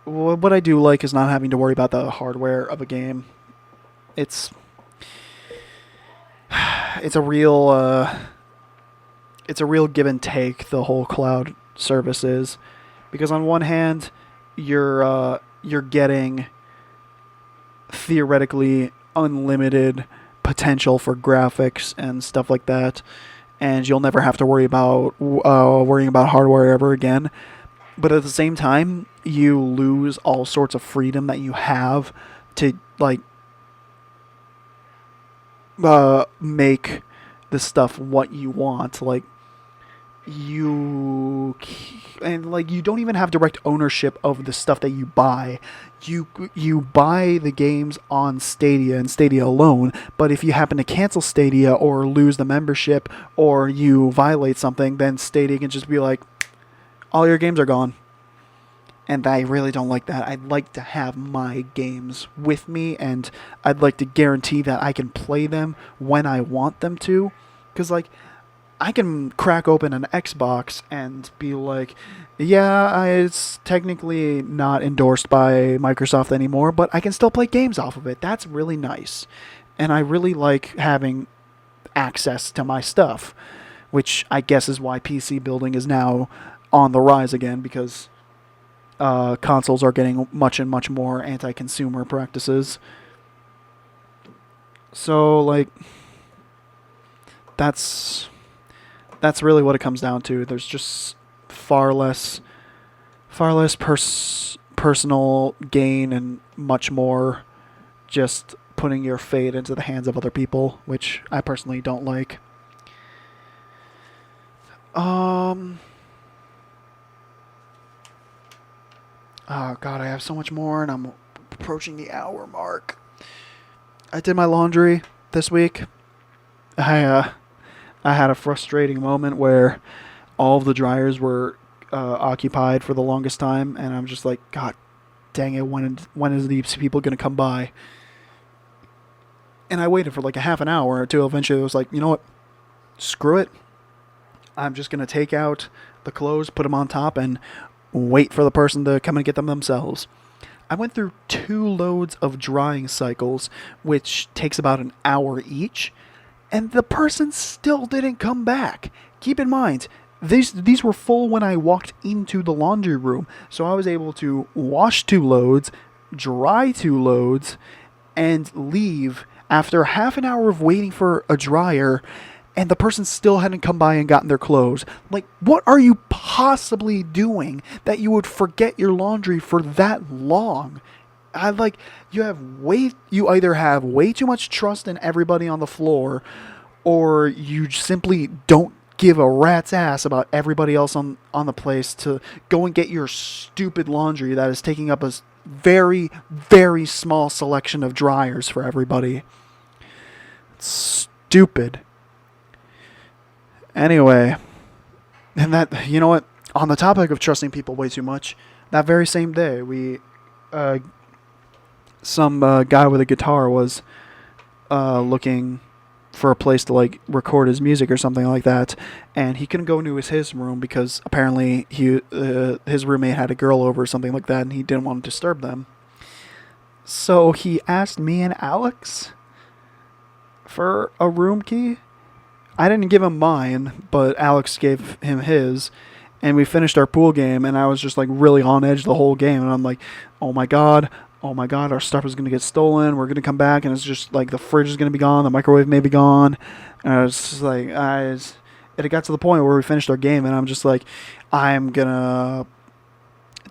what I do like is not having to worry about the hardware of a game. It's a real give and take, the whole cloud service is, because on one hand you're getting theoretically unlimited potential for graphics and stuff like that, and you'll never have to worrying about hardware ever again. But at the same time, you lose all sorts of freedom that you have to like make the stuff what you want. Like, you don't even have direct ownership of the stuff that you buy. You buy the games on Stadia and Stadia alone, but if you happen to cancel Stadia or lose the membership or you violate something, then Stadia can just be like, all your games are gone. And I really don't like that. I'd like to have my games with me, and I'd like to guarantee that I can play them when I want them to. Because, like, I can crack open an Xbox and be like, yeah, it's technically not endorsed by Microsoft anymore, but I can still play games off of it. That's really nice. And I really like having access to my stuff, which I guess is why PC building is now on the rise again, because consoles are getting much and much more anti-consumer practices. So, like, that's really what it comes down to. There's just far less personal gain and much more just putting your fate into the hands of other people, which I personally don't like. Oh god, I have so much more, and I'm approaching the hour mark. I did my laundry this week. I had a frustrating moment where all of the dryers were occupied for the longest time, and I'm just like, God dang it, when is these people going to come by? And I waited for like a half an hour until eventually I was like, you know what? Screw it. I'm just going to take out the clothes, put them on top, and wait for the person to come and get them themselves. I went through 2 loads of drying cycles, which takes about an hour each, and the person still didn't come back. Keep in mind, these were full when I walked into the laundry room, so I was able to wash 2 loads, dry 2 loads, and leave after half an hour of waiting for a dryer, and the person still hadn't come by and gotten their clothes. Like, what are you possibly doing that you would forget your laundry for that long? You either have way too much trust in everybody on the floor, or you simply don't give a rat's ass about everybody else on the place to go and get your stupid laundry that is taking up a very, very small selection of dryers for everybody. It's stupid. Anyway, and that, you know what? On the topic of trusting people way too much, that very same day, uh, some guy with a guitar was looking for a place to like record his music or something like that, and he couldn't go into his room because apparently his roommate had a girl over or something like that, and he didn't want to disturb them. So he asked me and Alex for a room key. I didn't give him mine, but Alex gave him his, and we finished our pool game, and I was just like really on edge the whole game, and I'm like, oh my god, our stuff is gonna get stolen. We're gonna come back, and it's just like the fridge is gonna be gone, the microwave may be gone, and I was just like, it got to the point where we finished our game, and I'm just like, I'm gonna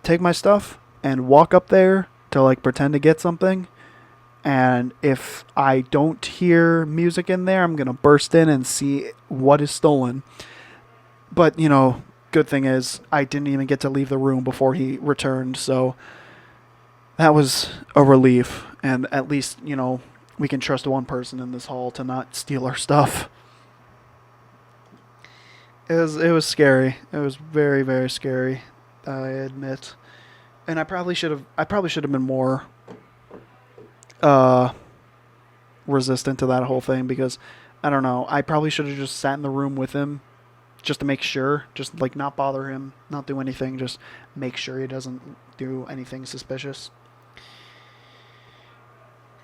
take my stuff and walk up there to like pretend to get something. And if I don't hear music in there, I'm going to burst in and see what is stolen. But, you know, good thing is I didn't even get to leave the room before he returned. So that was a relief. And at least, you know, we can trust one person in this hall to not steal our stuff. It was scary. It was very, very scary, I admit. And I probably should have been more resistant to that whole thing, because I don't know, I probably should have just sat in the room with him just to make sure, just like not bother him, not do anything, just make sure he doesn't do anything suspicious.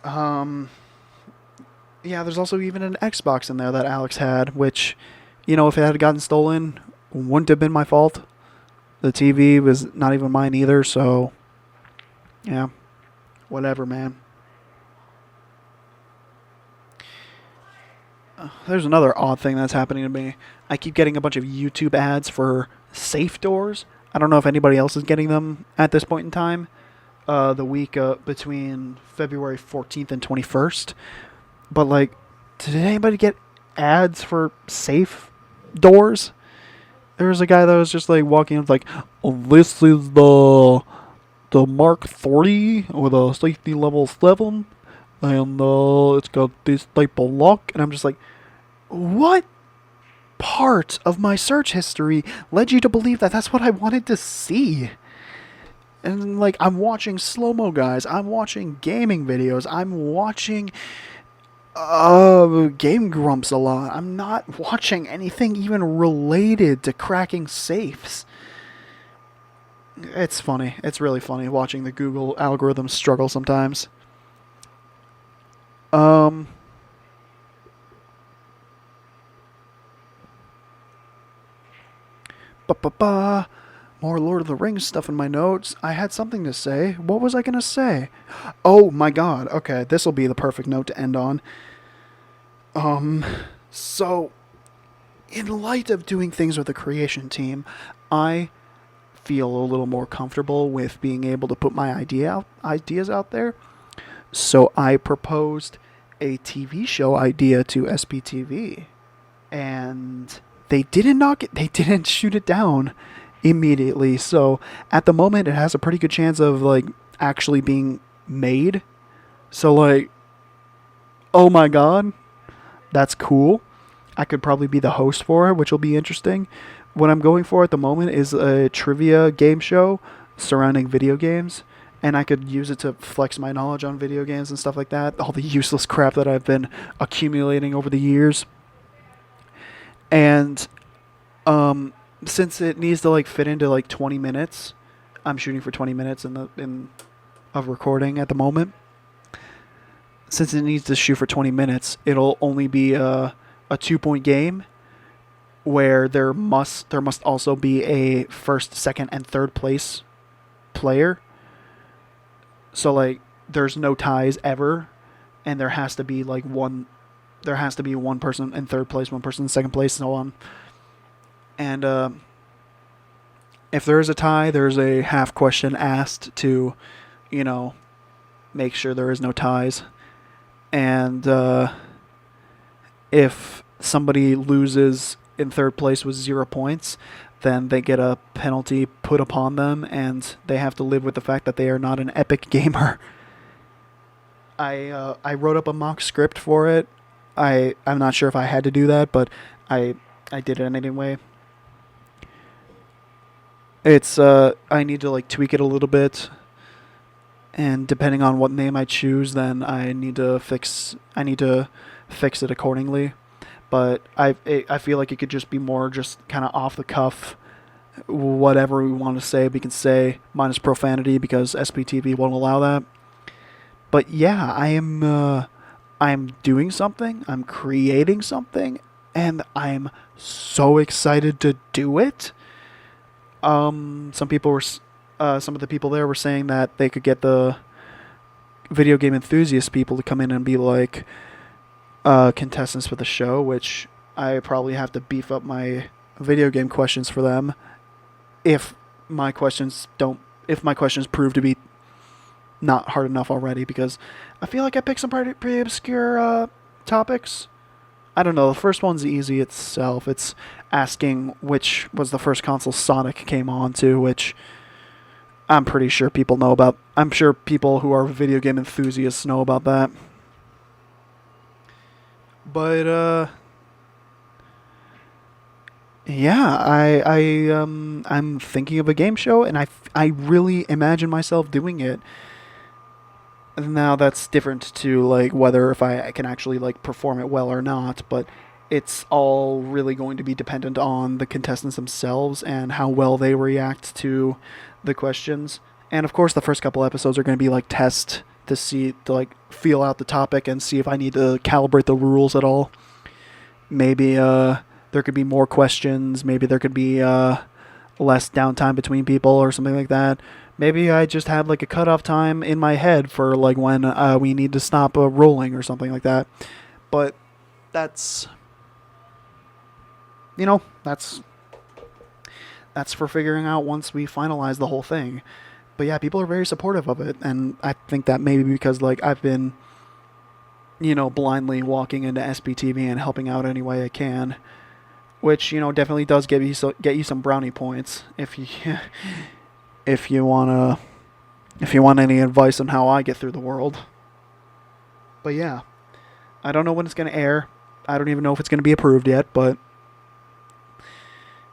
Um yeah, there's also even an Xbox in there that Alex had, which, you know, if it had gotten stolen, wouldn't have been my fault. The TV was not even mine either, so yeah, whatever, man. There's another odd thing that's happening to me. I keep getting a bunch of YouTube ads for safe doors. I don't know if anybody else is getting them at this point in time. The week between February 14th and 21st. But, like, did anybody get ads for safe doors? There was a guy that was just, like, walking up, like, oh, this is the Mark 30 with a safety level 7. And it's got this type of lock. And I'm just like, what part of my search history led you to believe that that's what I wanted to see? And like, I'm watching slow-mo guys, I'm watching gaming videos, I'm watching Game Grumps a lot. I'm not watching anything even related to cracking safes. It's funny. It's really funny watching the Google algorithms struggle sometimes. Um, ba. More Lord of the Rings stuff in my notes. I had something to say. What was I going to say? Oh my god. Okay, this will be the perfect note to end on. So, in light of doing things with the creation team, I feel a little more comfortable with being able to put my ideas out there. So I proposed a TV show idea to SPTV, and they didn't shoot it down immediately. So at the moment, it has a pretty good chance of like actually being made. So like, oh my god, that's cool. I could probably be the host for it, which will be interesting. What I'm going for at the moment is a trivia game show surrounding video games, and I could use it to flex my knowledge on video games and stuff like that. All the useless crap that I've been accumulating over the years. And since it needs to like fit into like 20 minutes, I'm shooting for 20 minutes of recording at the moment. Since it needs to shoot for 20 minutes, it'll only be a 2-point game, where there must also be a first, second, and third place player. So like, there's no ties ever, and there has to be one person in third place, one person in second place, and so on. And if there is a tie, there's a half question asked to, make sure there is no ties. And if somebody loses in third place with 0 points, then they get a penalty put upon them, and they have to live with the fact that they are not an epic gamer. I wrote up a mock script for it. I'm not sure if I had to do that, but I I did it anyway. It's I need to like tweak it a little bit, and depending on what name I choose, then I need to fix it accordingly. But I feel like it could just be more just kind of off the cuff, whatever we want to say we can say minus profanity because SPTV won't allow that. But yeah, I'm doing something. I'm creating something, and I'm so excited to do it. Some of the people there were saying that they could get the video game enthusiast people to come in and be like contestants for the show, which I probably have to beef up my video game questions for them if if my questions prove to be not hard enough already, because I feel like I picked some pretty obscure topics. I don't know. The first one's easy itself. It's asking which was the first console Sonic came on to, which I'm pretty sure people know about. I'm sure people who are video game enthusiasts know about that. But yeah, I'm thinking of a game show, and I really imagine myself doing it. Now that's different to like whether if I can actually like perform it well or not, but it's all really going to be dependent on the contestants themselves and how well they react to the questions. And of course the first couple episodes are going to be like test to see to like feel out the topic and see if I need to calibrate the rules at all. Maybe there could be more questions, maybe there could be less downtime between people or something like that. Maybe I just have like a cutoff time in my head for like when we need to stop rolling or something like that. But that's, you know, that's for figuring out once we finalize the whole thing. But yeah, people are very supportive of it, and I think that maybe because like I've been, you know, blindly walking into SPTV and helping out any way I can, which you know definitely does get you some brownie points if you if you want any advice on how I get through the world. But yeah, I don't know when it's gonna air. I don't even know if it's gonna be approved yet. But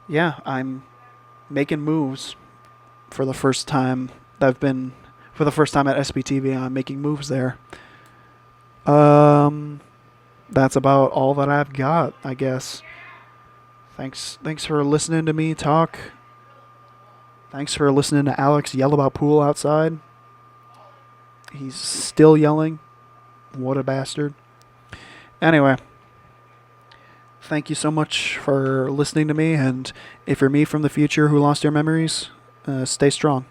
yeah, I'm making moves for the first time. For the first time at SPTV. I'm making moves there. Um, that's about all that I've got, I guess. Thanks for listening to me talk. Thanks for listening to Alex yell about pool outside. He's still yelling. What a bastard. Anyway, thank you so much for listening to me, and if you're me from the future who lost your memories, stay strong.